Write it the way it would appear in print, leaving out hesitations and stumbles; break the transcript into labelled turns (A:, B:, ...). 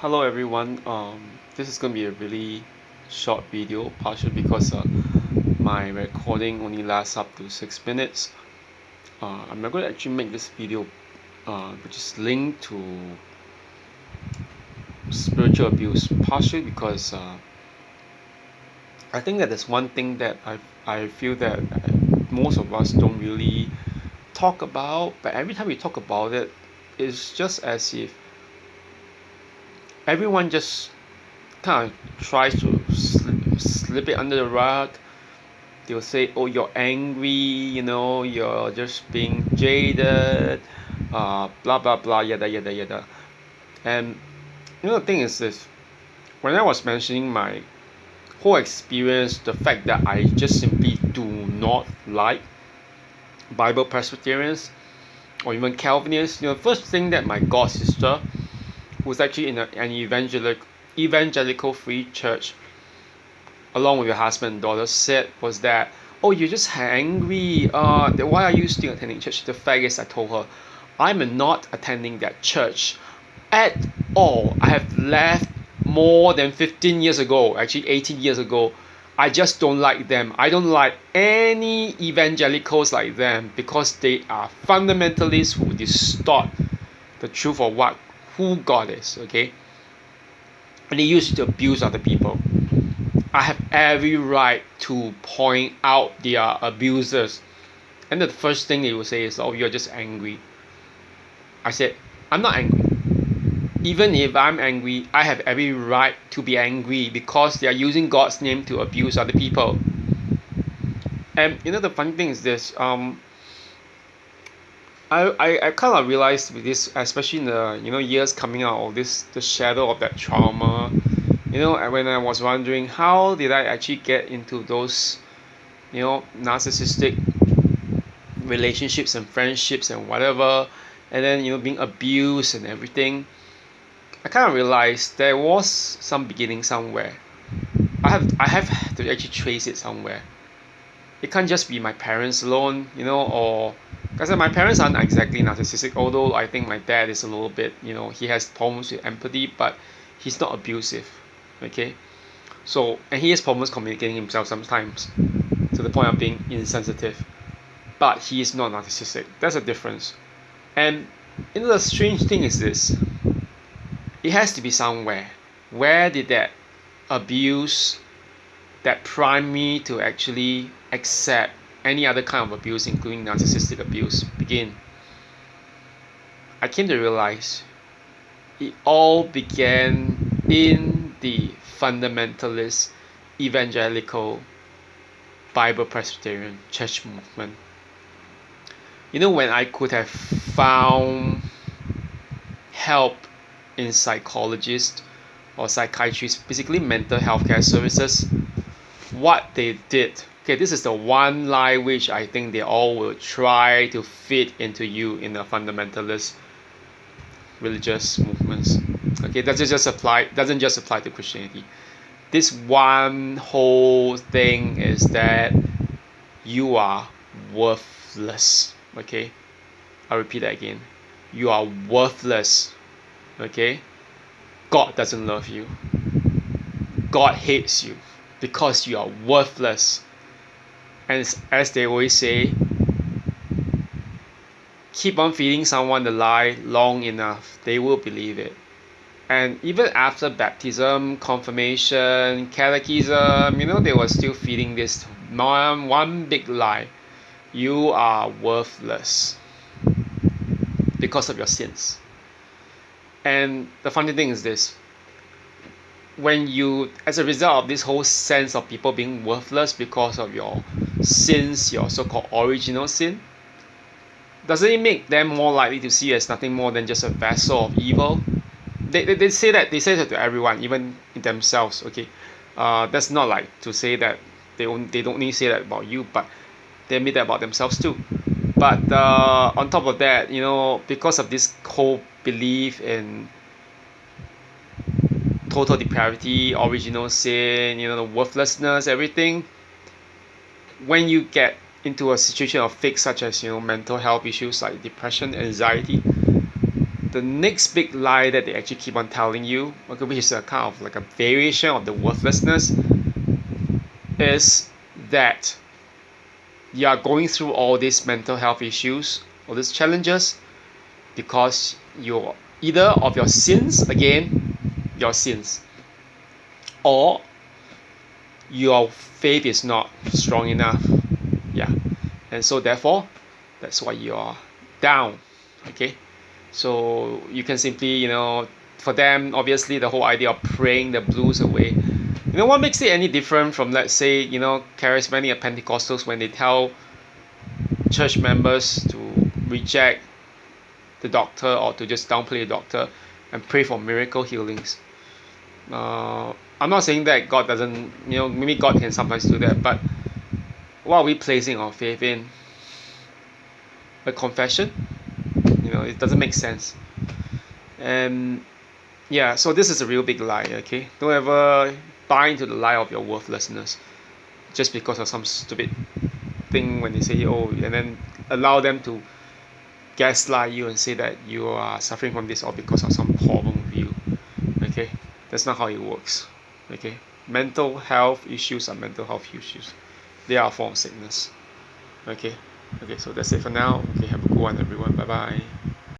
A: Hello everyone. This is gonna be a really short video, partially because my recording only lasts up to 6 minutes. I'm not gonna actually make this video, which is linked to spiritual abuse, partially because I think that there's one thing that I feel that most of us don't really talk about, but every time we talk about it, it's just as if everyone just kind of tries to slip it under the rug. They'll say, "Oh, you're angry, you're just being jaded, blah blah blah, yada yada yada." And the thing is this: when I was mentioning my whole experience, the fact that I just simply do not like Bible Presbyterians or even Calvinists, the first thing that my god sister, who's actually in an evangelical free church, along with your husband and daughter, said was that, "Oh, you're just angry. Why are you still attending church?" The fact is, I told her, I'm not attending that church at all. I have left more than 15 years ago, actually 18 years ago. I just don't like them. I don't like any evangelicals like them because they are fundamentalists who distort the truth of who God is, okay? And they use it to abuse other people. I have every right to point out their abusers. And the first thing they will say is, "Oh, you're just angry." I said, "I'm not angry. Even if I'm angry, I have every right to be angry because they are using God's name to abuse other people." And the funny thing is this, I kind of realized with this, especially in the years coming out of this, the shadow of that trauma, and when I was wondering how did I actually get into those narcissistic relationships and friendships and whatever, and then being abused and everything. I kind of realized there was some beginning somewhere. I have to actually trace it somewhere. It can't just be my parents alone, or because my parents aren't exactly narcissistic. Although I think my dad is a little bit, he has problems with empathy, but he's not abusive. Okay, so and he has problems communicating himself sometimes to the point of being insensitive. But he is not narcissistic. That's a difference. And the strange thing is this: it has to be somewhere. Where did that abuse that prime me to actually accept any other kind of abuse, including narcissistic abuse, begin? I came to realize it all began in the fundamentalist evangelical Bible Presbyterian church movement. When I could have found help in psychologists or psychiatrists, basically mental health care services, what they did. Okay, this is the one lie which I think they all will try to fit into you in the fundamentalist religious movements. Okay, doesn't just apply to Christianity. This one whole thing is that you are worthless. Okay, I'll repeat that again. You are worthless. Okay, God doesn't love you. God hates you because you are worthless. And as they always say, keep on feeding someone the lie long enough, they will believe it. And even after baptism, confirmation, catechism, they were still feeding this one big lie. You are worthless because of your sins. And the funny thing is this: when you, as a result of this whole sense of people being worthless because of your sins, your so-called original sin, doesn't it make them more likely to see you as nothing more than just a vessel of evil? They say that to everyone, even themselves. Okay, that's not like to say that they don't only say that about you, but they admit that about themselves too. But on top of that, because of this whole belief in total depravity, original sin, the worthlessness, everything, when you get into a situation of fix such as mental health issues like depression, anxiety, the next big lie that they actually keep on telling you, okay, which is a kind of like a variation of the worthlessness, is that you are going through all these mental health issues, all these challenges, because you're either of your sins, again, your sins, or your faith is not strong enough. Yeah. And so therefore, that's why you're down. Okay. So you can simply, for them, obviously the whole idea of praying the blues away. What makes it any different from, let's say, charismatic and Pentecostals when they tell church members to reject the doctor or to just downplay the doctor and pray for miracle healings. I'm not saying that God doesn't, maybe God can sometimes do that, but what are we placing our faith in? A confession? It doesn't make sense. And yeah, so this is a real big lie, okay? Don't ever buy into the lie of your worthlessness just because of some stupid thing when they say, oh, and then allow them to gaslight you and say that you are suffering from this all because of some problem with you. Okay, that's not how it works. Okay, mental health issues are mental health issues. They are a form of sickness. Okay, so that's it for now. Okay, have a good one, everyone. Bye bye.